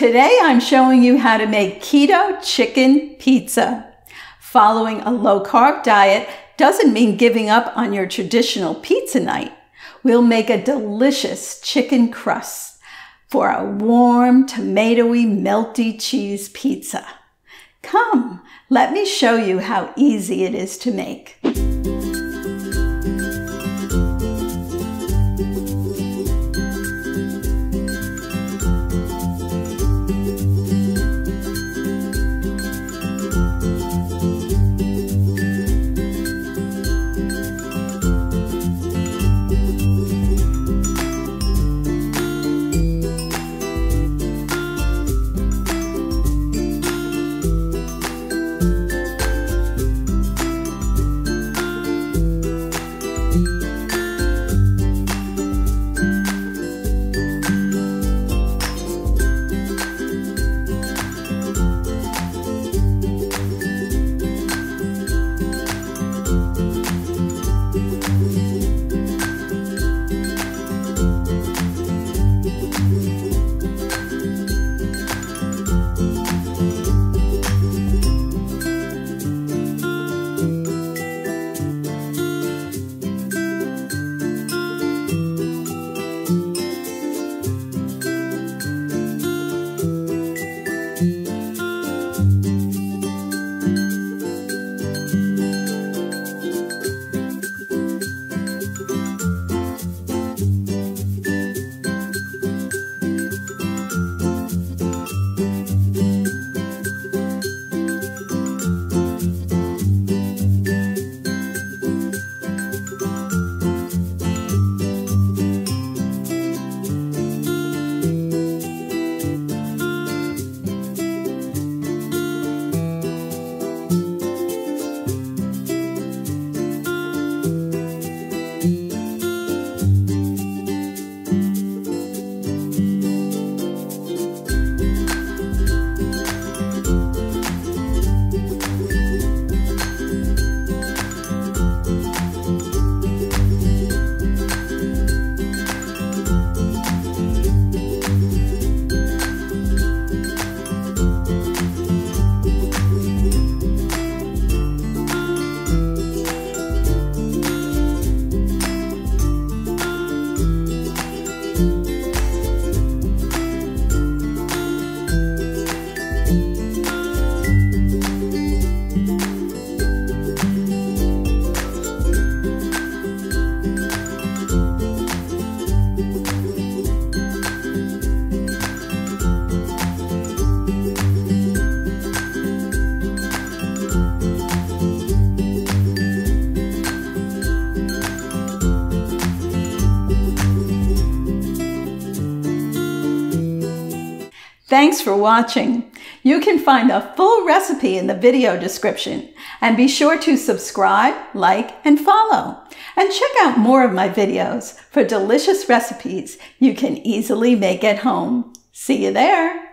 Today I'm showing you how to make keto chicken pizza. Following a low-carb diet doesn't mean giving up on your traditional pizza night. We'll make a delicious chicken crust for a warm, tomatoey, melty cheese pizza. Come, let me show you how easy it is to make. Thanks for watching. You can find the full recipe in the video description, and be sure to subscribe, like, and follow. And check out more of my videos for delicious recipes you can easily make at home. See you there.